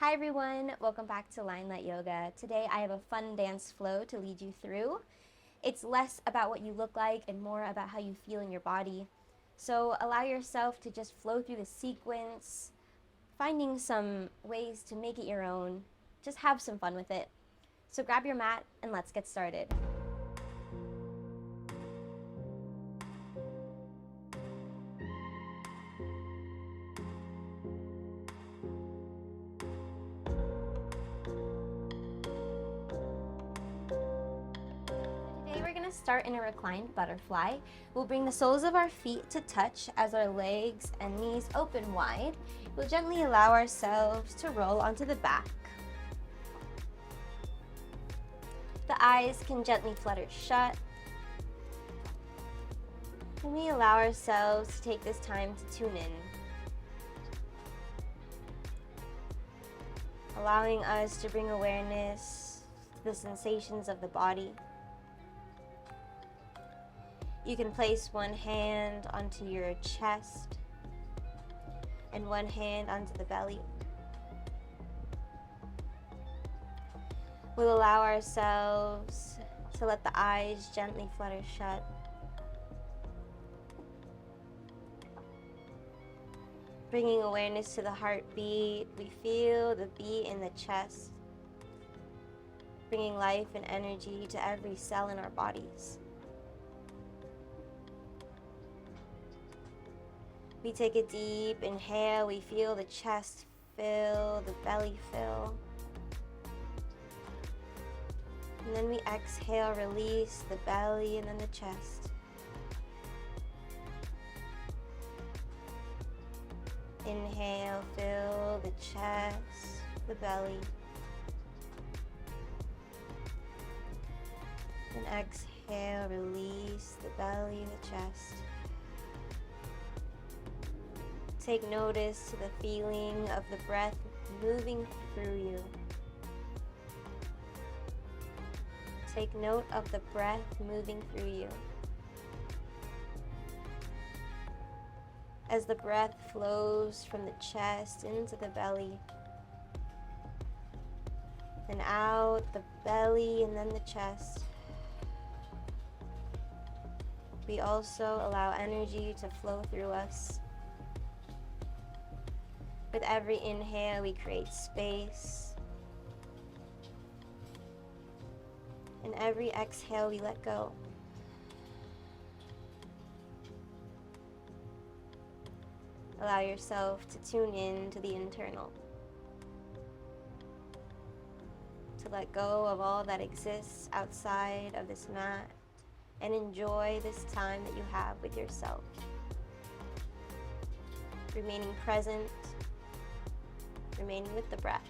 Hi everyone, welcome back to Line Yoga. Today I have a fun dance flow to lead you through. It's less about what you look like and more about how you feel in your body. So allow yourself to just flow through the sequence, finding some ways to make it your own. Just have some fun with it. So grab your mat and let's get started. Start in a reclined butterfly. We'll bring the soles of our feet to touch as our legs and knees open wide. We'll gently allow ourselves to roll onto the back. The eyes can gently flutter shut. And we allow ourselves to take this time to tune in. Allowing us to bring awareness to the sensations of the body. You can place one hand onto your chest and one hand onto the belly. We'll allow ourselves to let the eyes gently flutter shut. Bringing awareness to the heartbeat, we feel the beat in the chest, bringing life and energy to every cell in our bodies. We take a deep inhale, we feel the chest fill, the belly fill. And then we exhale, release the belly and then the chest. Inhale, fill the chest, the belly. And exhale, release the belly and the chest. Take notice to the feeling of the breath moving through you. Take note of the breath moving through you. As the breath flows from the chest into the belly, and out the belly and then the chest. We also allow energy to flow through us. With every inhale, we create space. And every exhale, we let go. Allow yourself to tune in to the internal. To let go of all that exists outside of this mat and enjoy this time that you have with yourself. Remaining present. Remaining with the breath.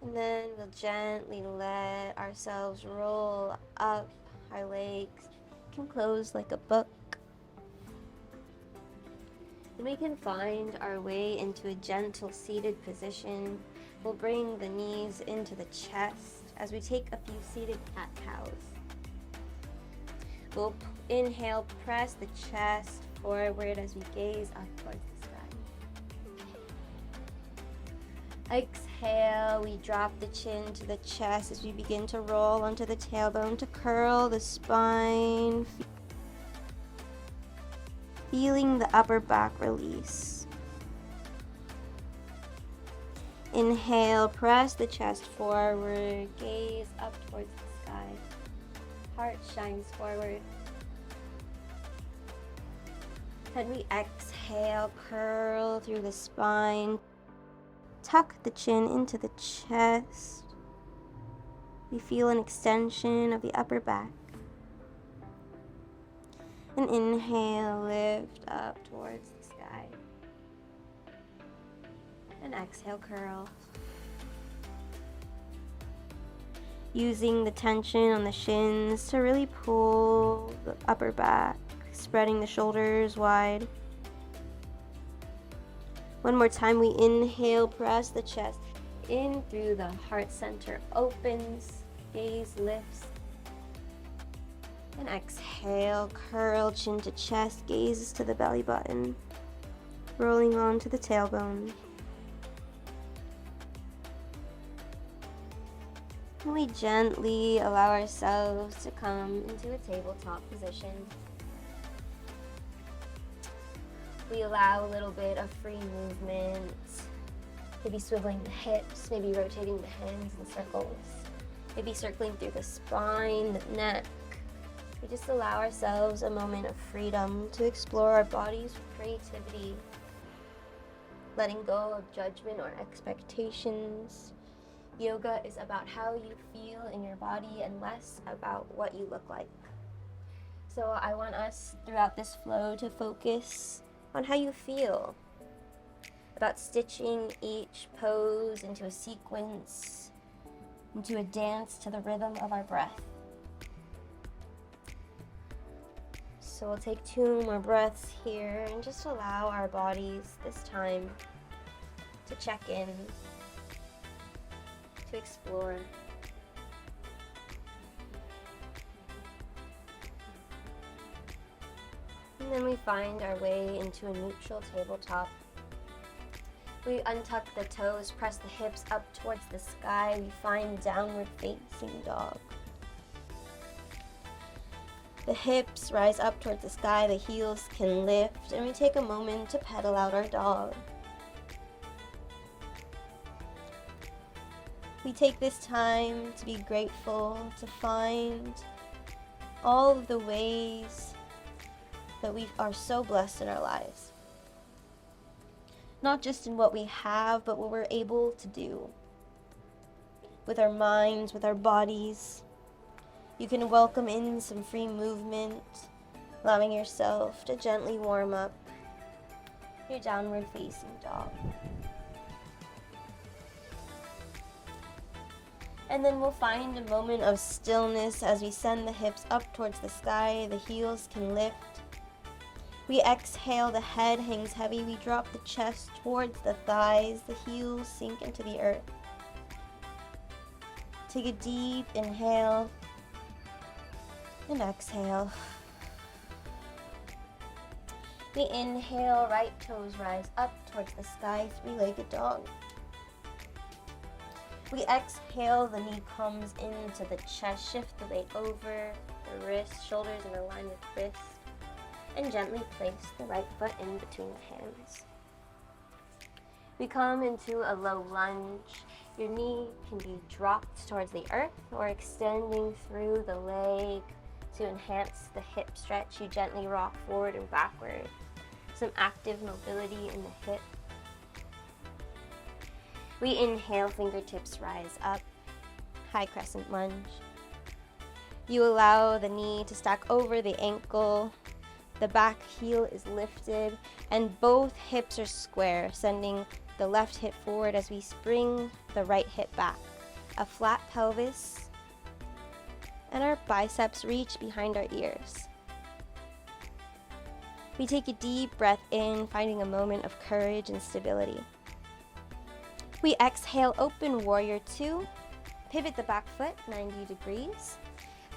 And then we'll gently let ourselves roll up. Our legs can close like a book. And we can find our way into a gentle seated position. We'll bring the knees into the chest as we take a few seated cat-cows. We'll inhale, press the chest forward as we gaze up towards the sky. Exhale, we drop the chin to the chest as we begin to roll onto the tailbone to curl the spine. Feeling the upper back release. Inhale, press the chest forward, gaze up towards the sky. Heart shines forward. Then we exhale, curl through the spine. Tuck the chin into the chest. We feel an extension of the upper back. And inhale, lift up towards the sky. And exhale, curl. Using the tension on the shins to really pull the upper back, spreading the shoulders wide. One more time, we inhale, press the chest in through the heart center opens, gaze lifts. And exhale, curl chin to chest, gazes to the belly button, rolling onto the tailbone. And we gently allow ourselves to come into a tabletop position. We allow a little bit of free movement, maybe swiveling the hips, maybe rotating the hands in circles, maybe circling through the spine, the neck. We just allow ourselves a moment of freedom to explore our bodies with creativity, letting go of judgment or expectations. Yoga is about how you feel in your body and less about what you look like. So I want us throughout this flow to focus on how you feel, about stitching each pose into a sequence, into a dance to the rhythm of our breath. So we'll take 2 more breaths here and just allow our bodies this time to check in, to explore. And then we find our way into a neutral tabletop. We untuck the toes, press the hips up towards the sky. We find downward facing dog. The hips rise up towards the sky, the heels can lift, and we take a moment to pedal out our dog. We take this time to be grateful, to find all of the ways that we are so blessed in our lives. Not just in what we have, but what we're able to do with our minds, with our bodies. You can welcome in some free movement, allowing yourself to gently warm up your downward facing dog. And then we'll find a moment of stillness as we send the hips up towards the sky, the heels can lift. We exhale, the head hangs heavy, we drop the chest towards the thighs, the heels sink into the earth. Take a deep inhale and exhale. We inhale, right toes rise up towards the sky, 3-legged dog. We exhale, the knee comes into the chest, shift the weight over the wrist, shoulders in a line with wrist, and gently place the right foot in between the hands. We come into a low lunge. Your knee can be dropped towards the earth or extending through the leg to enhance the hip stretch. You gently rock forward and backward. Some active mobility in the hip. We inhale, fingertips rise up, high crescent lunge. You allow the knee to stack over the ankle. The back heel is lifted and both hips are square, sending the left hip forward as we spring the right hip back. A flat pelvis and our biceps reach behind our ears. We take a deep breath in, finding a moment of courage and stability. We exhale, open warrior 2, pivot the back foot 90 degrees,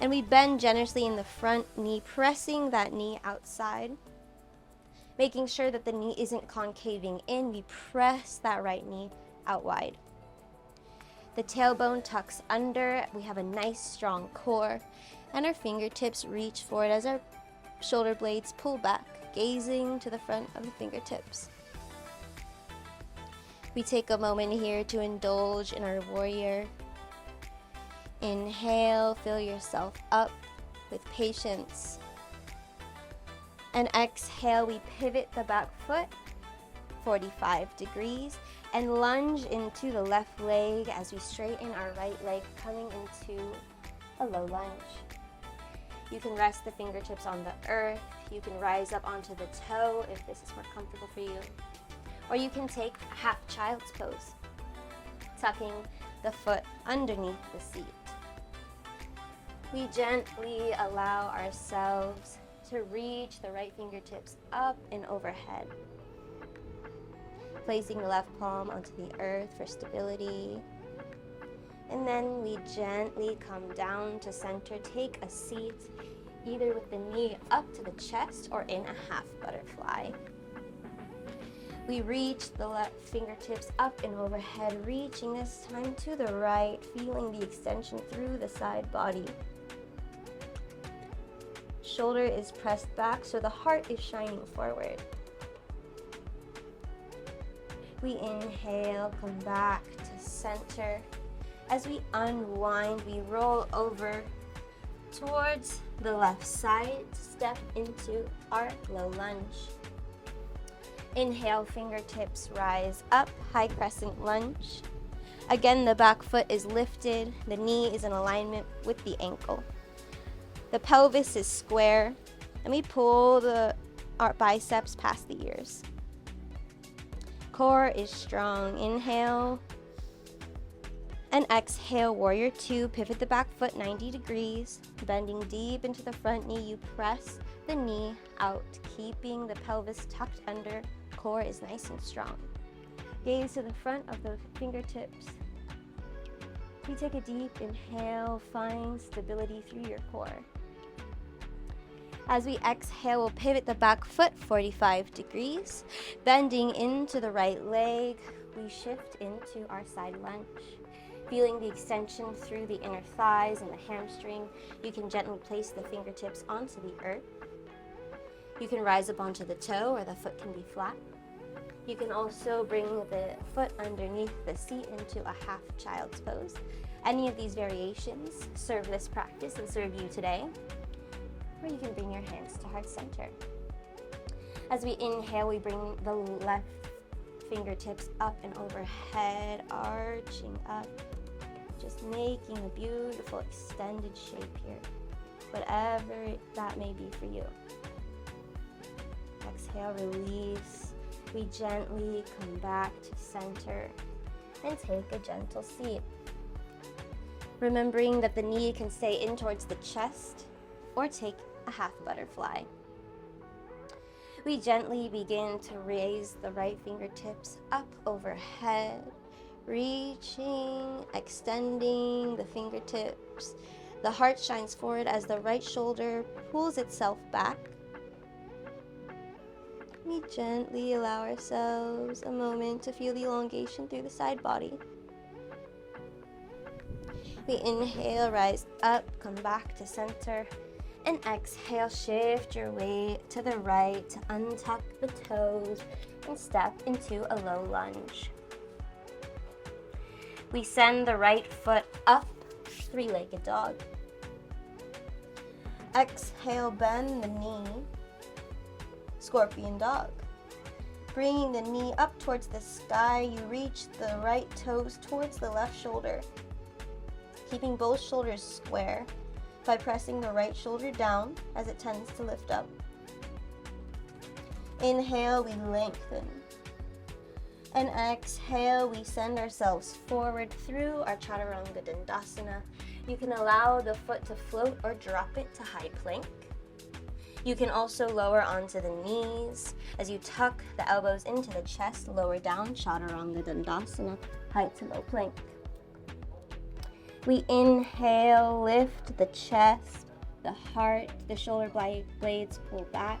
and we bend generously in the front knee, pressing that knee outside, making sure that the knee isn't concaving in. We press that right knee out wide. The tailbone tucks under, we have a nice strong core, and our fingertips reach forward as our shoulder blades pull back, gazing to the front of the fingertips. We take a moment here to indulge in our warrior. Inhale, fill yourself up with patience. And exhale, we pivot the back foot 45 degrees and lunge into the left leg as we straighten our right leg, coming into a low lunge. You can rest the fingertips on the earth. You can rise up onto the toe if this is more comfortable for you. Or you can take a half child's pose, tucking the foot underneath the seat. We gently allow ourselves to reach the right fingertips up and overhead. placing the left palm onto the earth for stability. And then we gently come down to center. Take a seat, either with the knee up to the chest or in a half butterfly. We reach the left fingertips up and overhead, reaching this time to the right, feeling the extension through the side body. Shoulder is pressed back so the heart is shining forward. We inhale, come back to center. As we unwind, we roll over towards the left side, step into our low lunge. Inhale, fingertips rise up, high crescent lunge. Again, the back foot is lifted, the knee is in alignment with the ankle. The pelvis is square, and we pull our biceps past the ears. Core is strong. Inhale and exhale, warrior two. Pivot the back foot 90 degrees, bending deep into the front knee. You press the knee out, keeping the pelvis tucked under. Core is nice and strong. Gaze to the front of the fingertips. You take a deep inhale, find stability through your core. As we exhale, we'll pivot the back foot 45 degrees, bending into the right leg. We shift into our side lunge. Feeling the extension through the inner thighs and the hamstring, you can gently place the fingertips onto the earth. You can rise up onto the toe, or the foot can be flat. You can also bring the foot underneath the seat into a half child's pose. Any of these variations serve this practice and serve you today. Or you can bring your hands to heart center. As we inhale, we bring the left fingertips up and overhead, arching up, just making a beautiful extended shape here, whatever that may be for you. Exhale, release. We gently come back to center and take a gentle seat. Remembering that the knee can stay in towards the chest or take a half butterfly. We gently begin to raise the right fingertips up overhead, reaching, extending the fingertips. The heart shines forward as the right shoulder pulls itself back. We gently allow ourselves a moment to feel the elongation through the side body. We inhale, rise up, come back to center, and exhale, shift your weight to the right, untuck the toes, and step into a low lunge. We send the right foot up, three-legged dog. Exhale, bend the knee, scorpion dog. Bringing the knee up towards the sky, you reach the right toes towards the left shoulder, keeping both shoulders square by pressing the right shoulder down as it tends to lift up. Inhale, we lengthen. And exhale, we send ourselves forward through our Chaturanga Dandasana. You can allow the foot to float or drop it to high plank. You can also lower onto the knees as you tuck the elbows into the chest, lower down, Chaturanga Dandasana, height to low plank. We inhale, lift the chest, the heart, the shoulder blades pull back,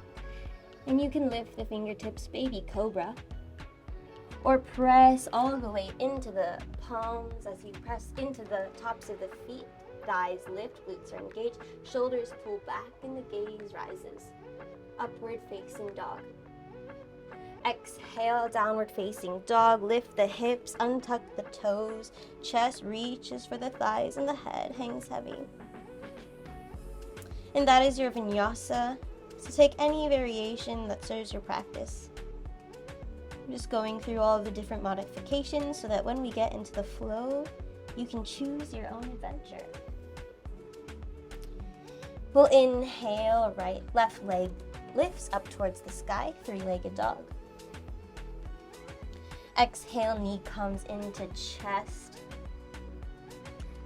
and you can lift the fingertips, baby cobra, or press all the way into the palms as you press into the tops of the feet. Thighs lift, glutes are engaged, shoulders pull back, and the gaze rises. Upward facing dog. Exhale, downward facing dog. Lift the hips, untuck the toes. Chest reaches for the thighs, and the head hangs heavy. And that is your vinyasa. So take any variation that serves your practice. I'm just going through all of the different modifications so that when we get into the flow, you can choose your own adventure. We'll inhale, left leg lifts up towards the sky, three-legged dog. Exhale, knee comes into chest.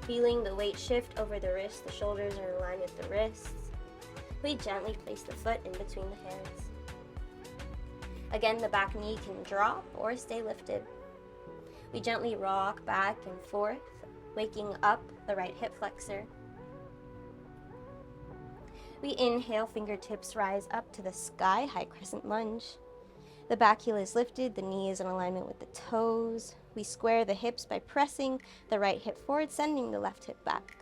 Feeling the weight shift over the wrists, the shoulders are in line with the wrists. We gently place the foot in between the hands. Again, the back knee can drop or stay lifted. We gently rock back and forth, waking up the right hip flexor. We inhale, fingertips rise up to the sky, high crescent lunge. The back heel is lifted, the knee is in alignment with the toes. We square the hips by pressing the right hip forward, sending the left hip back.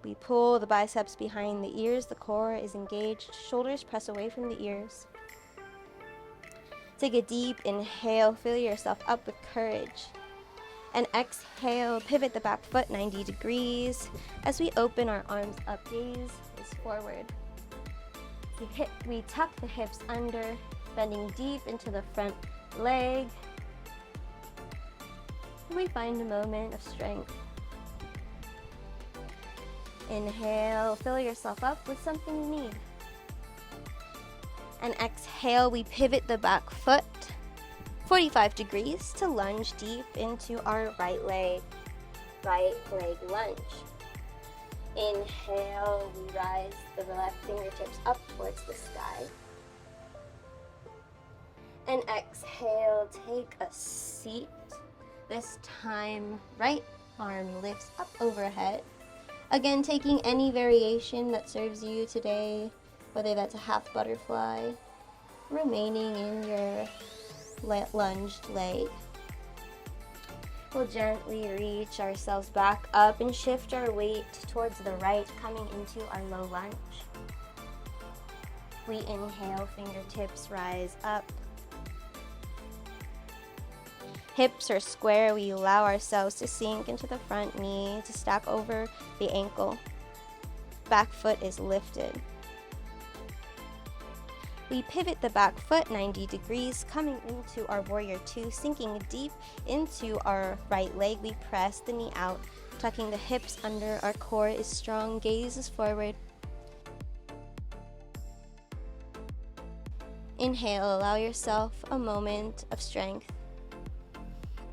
We pull the biceps behind the ears, the core is engaged, shoulders press away from the ears. Take a deep inhale, fill yourself up with courage. And exhale, pivot the back foot 90 degrees. As we open our arms up, gaze is forward. We tuck the hips under, bending deep into the front leg. And we find a moment of strength. Inhale, fill yourself up with something you need. And exhale, we pivot the back foot 45 degrees to lunge deep into our right leg lunge. Inhale, we rise the left fingertips up towards the sky. And exhale, take a seat. This time, right arm lifts up overhead. Again, taking any variation that serves you today, whether that's a half butterfly, remaining in your lunged leg. We'll gently reach ourselves back up and shift our weight towards the right, coming into our low lunge. We inhale, fingertips rise up. Hips are square, we allow ourselves to sink into the front knee, to stack over the ankle. Back foot is lifted. We pivot the back foot 90 degrees, coming into our warrior two, sinking deep into our right leg. We press the knee out, tucking the hips under. Our core is strong, gaze is forward. Inhale, allow yourself a moment of strength.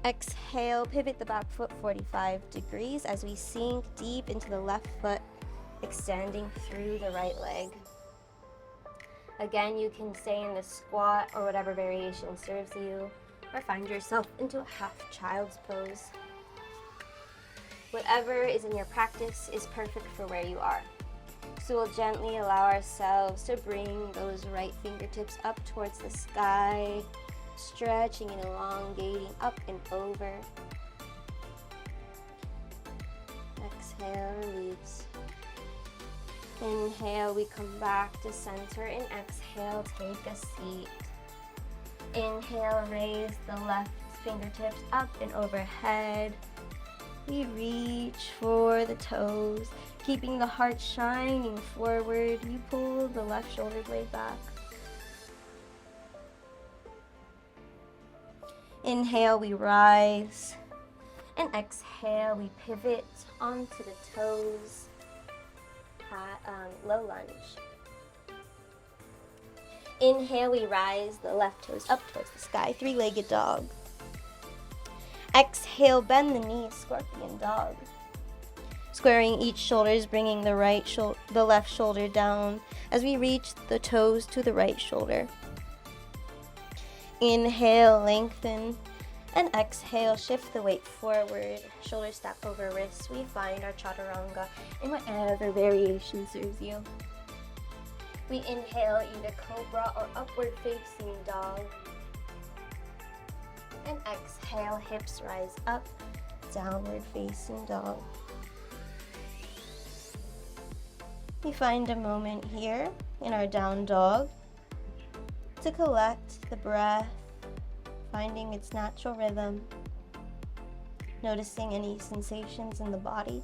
Exhale, pivot the back foot 45 degrees as we sink deep into the left foot, extending through the right leg. Again, you can stay in the squat or whatever variation serves you, or find yourself into a half child's pose. Whatever is in your practice is perfect for where you are. So we'll gently allow ourselves to bring those right fingertips up towards the sky, stretching and elongating up and over. Exhale, release. Inhale, we come back to center, and exhale, take a seat. Inhale, raise the left fingertips up and overhead. We reach for the toes, keeping the heart shining forward. You pull the left shoulder blade back. Inhale, we rise, and exhale, we pivot onto the toes. Low lunge. Inhale, we rise the left toes up towards the sky, three-legged dog. Exhale, bend the knees, scorpion dog. Squaring each shoulders, bringing the left shoulder down as we reach the toes to the right shoulder. Inhale, lengthen, and exhale, shift the weight forward, shoulders stack over wrists. We find our chaturanga in whatever variation serves you. We inhale, either cobra or upward facing dog. And exhale, hips rise up, downward facing dog. We find a moment here in our down dog to collect the breath, finding its natural rhythm, noticing any sensations in the body,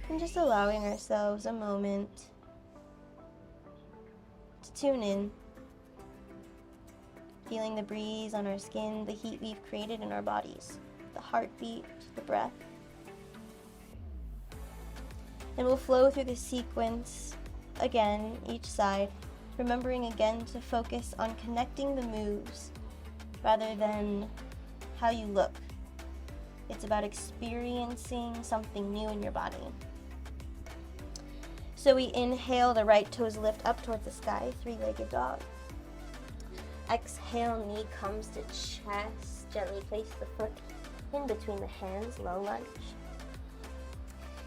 and just allowing ourselves a moment to tune in, feeling the breeze on our skin, the heat we've created in our bodies, the heartbeat, the breath. And we'll flow through the sequence again, each side, remembering again to focus on connecting the moves rather than how you look. It's about experiencing something new in your body. So we inhale, the right toes lift up towards the sky, three-legged dog. Exhale, knee comes to chest. Gently place the foot in between the hands, low lunge.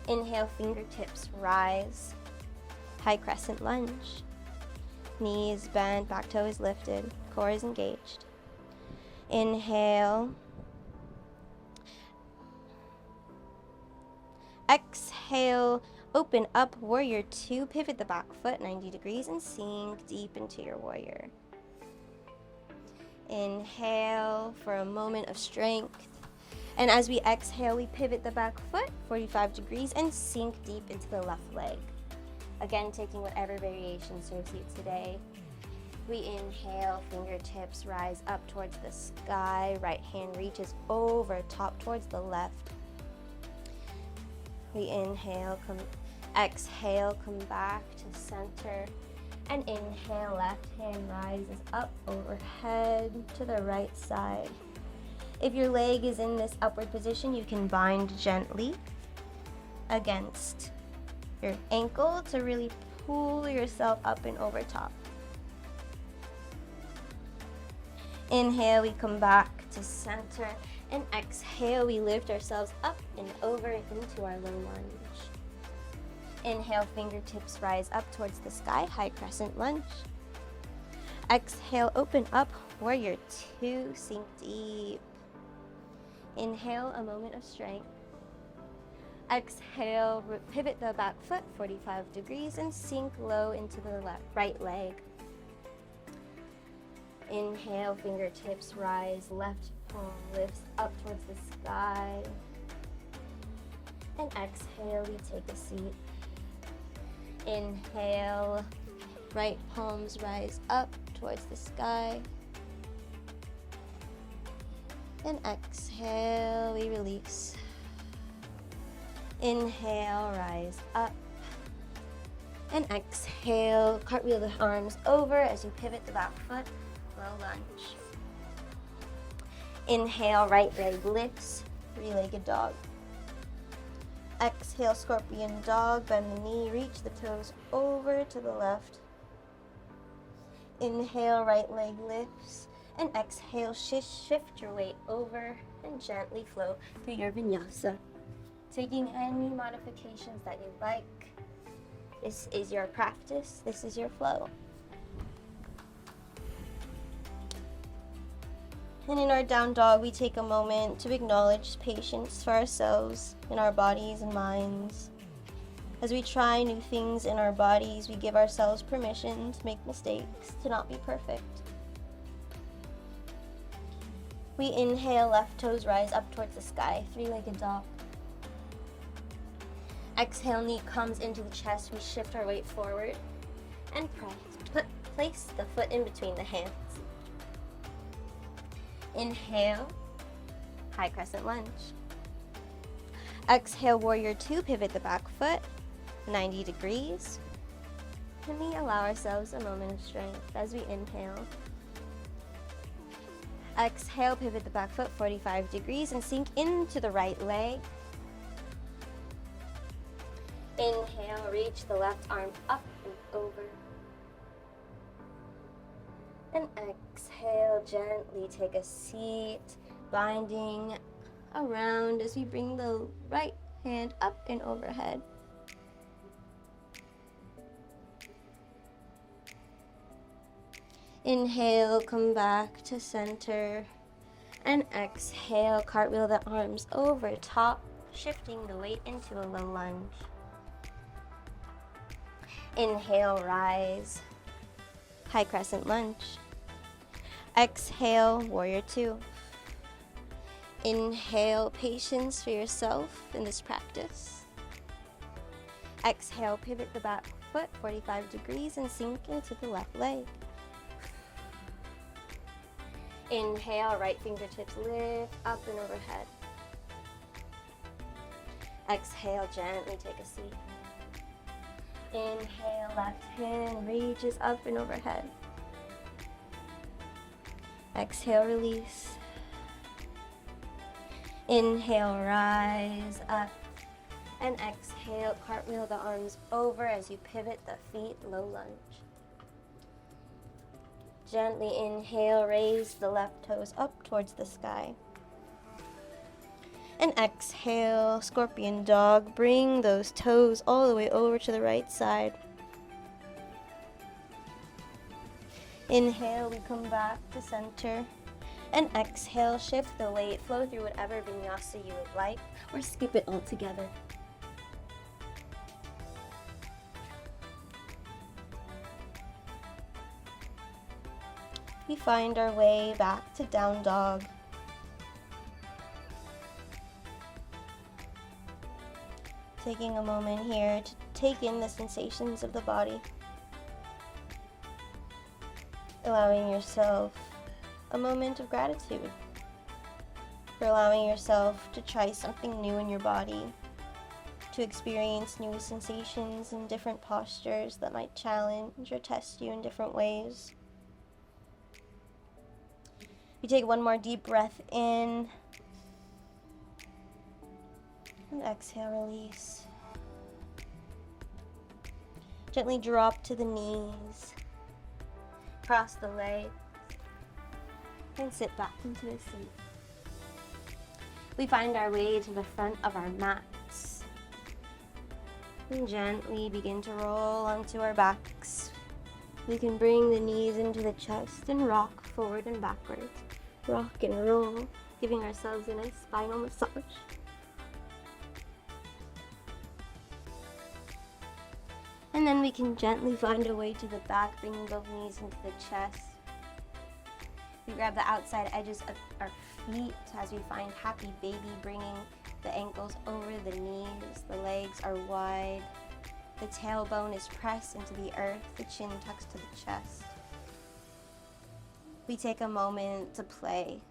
Inhale, fingertips rise. High crescent lunge. Knees bent, back toe is lifted, core is engaged. Inhale. Exhale, open up, warrior two, pivot the back foot 90 degrees and sink deep into your warrior. Inhale for a moment of strength. And as we exhale, we pivot the back foot 45 degrees and sink deep into the left leg. Again, taking whatever variation serves you today. We inhale, fingertips rise up towards the sky. Right hand reaches over, top towards the left. We inhale, exhale, come back to center. And inhale, left hand rises up overhead to the right side. If your leg is in this upward position, you can bind gently against your ankle to really pull yourself up and over top. Inhale, we come back to center. And exhale, we lift ourselves up and over into our low lunge. Inhale, fingertips rise up towards the sky, high crescent lunge. Exhale, open up, warrior two, sink deep. Inhale, a moment of strength. Exhale, pivot the back foot 45 degrees and sink low into the right leg. Inhale, fingertips rise, left palm lifts up towards the sky. And exhale, we take a seat. Inhale, right palms rise up towards the sky. And exhale, we release. Inhale, rise up. And exhale, cartwheel the arms over as you pivot the back foot, low lunge. Inhale, right leg lifts, three-legged dog. Exhale, scorpion dog, bend the knee, reach the toes over to the left. Inhale, right leg lifts, and exhale, shift your weight over and gently flow through your vinyasa. Taking any modifications that you like. This is your practice, this is your flow. And in our down dog, we take a moment to acknowledge patience for ourselves in our bodies and minds. As we try new things in our bodies, we give ourselves permission to make mistakes, to not be perfect. We inhale, left toes rise up towards the sky, three-legged dog. Exhale, knee comes into the chest, we shift our weight forward and place the foot in between the hands. Inhale, high crescent lunge. Exhale, warrior two, pivot the back foot 90 degrees. And we allow ourselves a moment of strength as we inhale. Exhale, pivot the back foot 45 degrees and sink into the right leg. Inhale, reach the left arm up and over. And exhale, gently take a seat, binding around as we bring the right hand up and overhead. Inhale, come back to center. And exhale, cartwheel the arms over top, shifting the weight into a low lunge. Inhale, rise, high crescent lunge. Exhale, warrior two. Inhale, patience for yourself in this practice. Exhale, pivot the back foot 45 degrees and sink into the left leg. Inhale, right fingertips lift up and overhead. Exhale, gently take a seat. Inhale, left hand reaches up and overhead. Exhale, release. Inhale, rise up. And exhale, cartwheel the arms over as you pivot the feet, low lunge. Gently inhale, raise the left toes up towards the sky. And exhale, scorpion dog, bring those toes all the way over to the right side. Inhale, we come back to center. And exhale, shift the weight, flow through whatever vinyasa you would like, or skip it altogether. We find our way back to down dog. Taking a moment here to take in the sensations of the body. Allowing yourself a moment of gratitude for allowing yourself to try something new in your body, to experience new sensations and different postures that might challenge or test you in different ways. You take one more deep breath in and exhale, release. Gently drop to the knees, cross the legs, and sit back into the seat. We find our way to the front of our mats and gently begin to roll onto our backs. We can bring the knees into the chest and rock forward and backwards. Rock and roll, giving ourselves a nice spinal massage. And then we can gently find a way to the back, bringing both knees into the chest. We grab the outside edges of our feet as we find happy baby, bringing the ankles over the knees. The legs are wide. The tailbone is pressed into the earth. The chin tucks to the chest. We take a moment to play.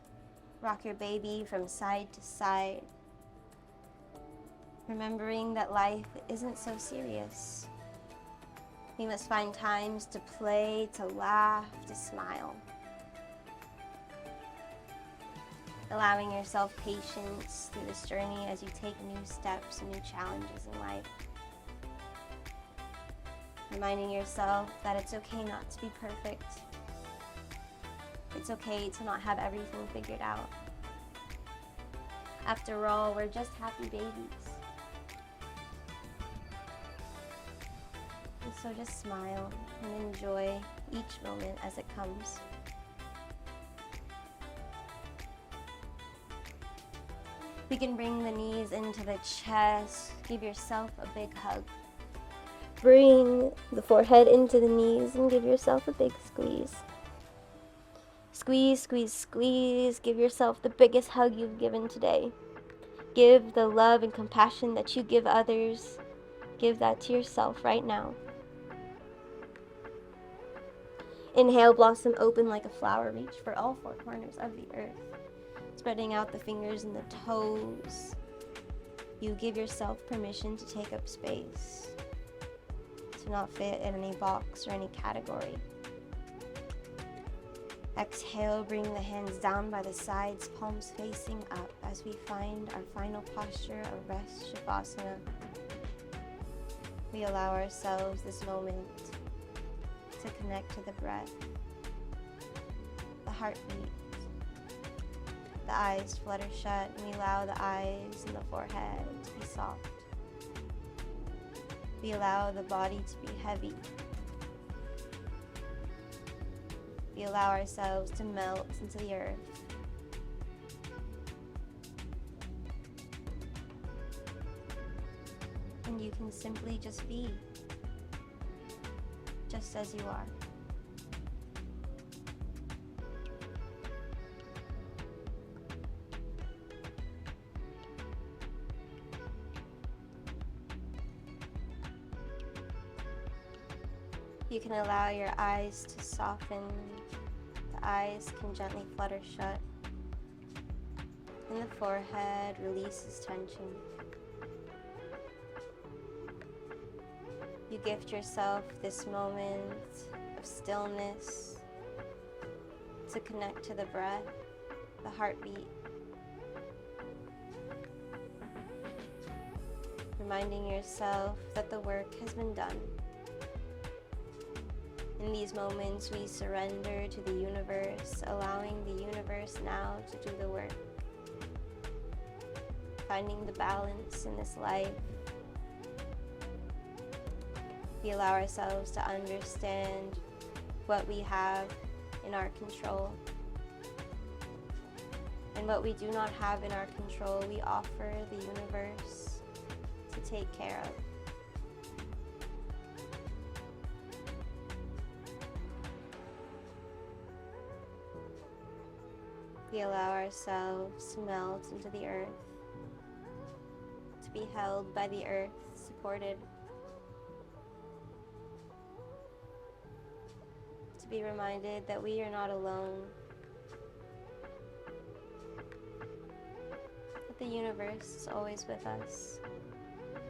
Rock your baby from side to side, remembering that life isn't so serious. We must find times to play, to laugh, to smile. Allowing yourself patience through this journey as you take new steps and new challenges in life. Reminding yourself that it's okay not to be perfect. It's okay to not have everything figured out. After all, we're just happy babies. And so just smile and enjoy each moment as it comes. We can bring the knees into the chest. Give yourself a big hug. Bring the forehead into the knees and give yourself a big squeeze. Squeeze, squeeze, squeeze. Give yourself the biggest hug you've given today. Give the love and compassion that you give others. Give that to yourself right now. Inhale, blossom open like a flower. Reach for all four corners of the earth. Spreading out the fingers and the toes. You give yourself permission to take up space, to not fit in any box or any category. Exhale, bring the hands down by the sides, palms facing up as we find our final posture of rest, Shavasana. We allow ourselves this moment to connect to the breath, the heartbeat. The eyes flutter shut, and we allow the eyes and the forehead to be soft. We allow the body to be heavy. We allow ourselves to melt into the earth. And you can simply just be, just as you are. You can allow your eyes to soften. The eyes can gently flutter shut. And the forehead releases tension. You gift yourself this moment of stillness to connect to the breath, the heartbeat. reminding yourself that the work has been done. In these moments, we surrender to the universe, allowing the universe now to do the work. Finding the balance in this life. We allow ourselves to understand what we have in our control. And what we do not have in our control, we offer the universe to take care of. We allow ourselves to melt into the earth, to be held by the earth, supported, to be reminded that we are not alone, that the universe is always with us,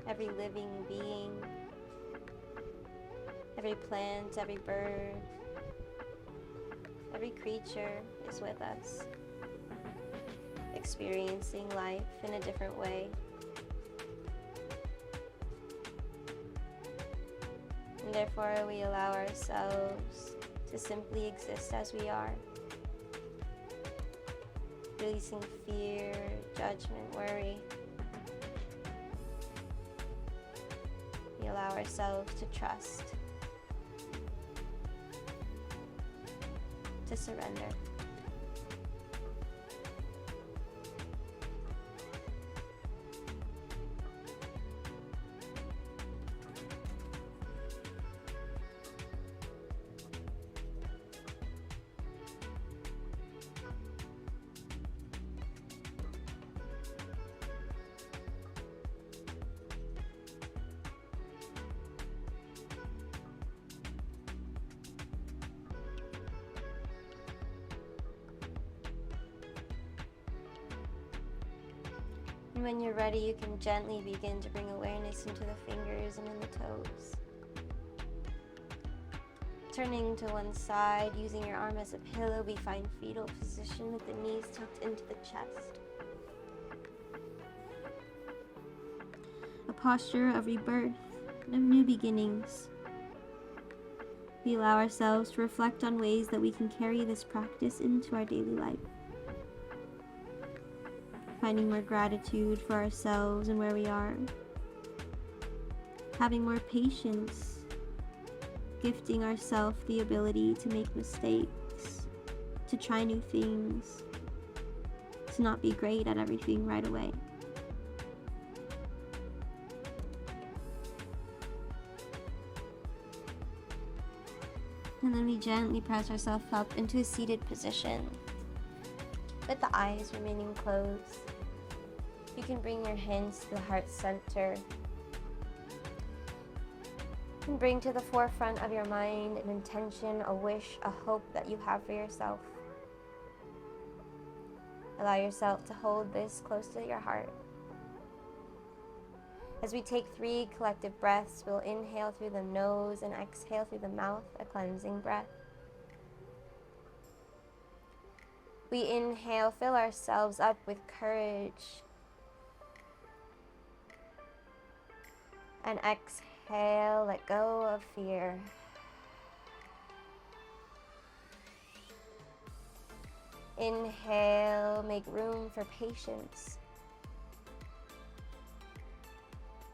every living being, every plant, every bird, every creature is with us, experiencing life in a different way. And therefore, we allow ourselves to simply exist as we are, releasing fear, judgment, worry. We allow ourselves to trust, to surrender. And when you're ready, you can gently begin to bring awareness into the fingers and in the toes. Turning to one side, using your arm as a pillow, we find fetal position with the knees tucked into the chest. A posture of rebirth and of new beginnings. We allow ourselves to reflect on ways that we can carry this practice into our daily life. Finding more gratitude for ourselves and where we are. Having more patience. Gifting ourselves the ability to make mistakes, to try new things, to not be great at everything right away. And then we gently press ourselves up into a seated position, with the eyes remaining closed. You can bring your hands to the heart center and bring to the forefront of your mind an intention, a wish, a hope that you have for yourself. Allow yourself to hold this close to your heart. As we take 3 collective breaths, we'll inhale through the nose and exhale through the mouth, a cleansing breath. We inhale, fill ourselves up with courage. And exhale, let go of fear. Inhale, make room for patience.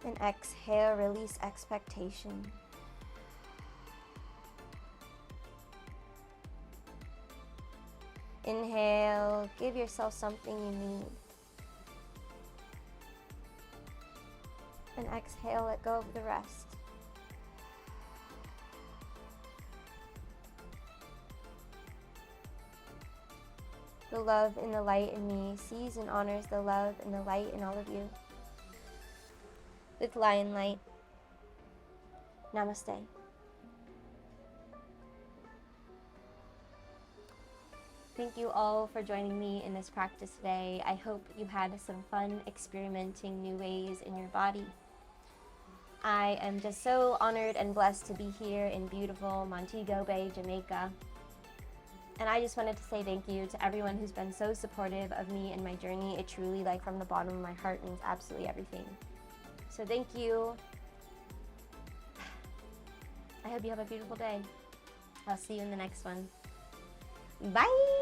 And exhale, release expectation. Inhale, give yourself something you need. And exhale, let go of the rest. The love in the light in me sees and honors the love and the light in all of you. With Lion Light, Namaste. Thank you all for joining me in this practice today. I hope you had some fun experimenting new ways in your body. I am just so honored and blessed to be here in beautiful Montego Bay, Jamaica. And I just wanted to say thank you to everyone who's been so supportive of me and my journey. It truly, like from the bottom of my heart, means absolutely everything. So thank you. I hope you have a beautiful day. I'll see you in the next one. Bye!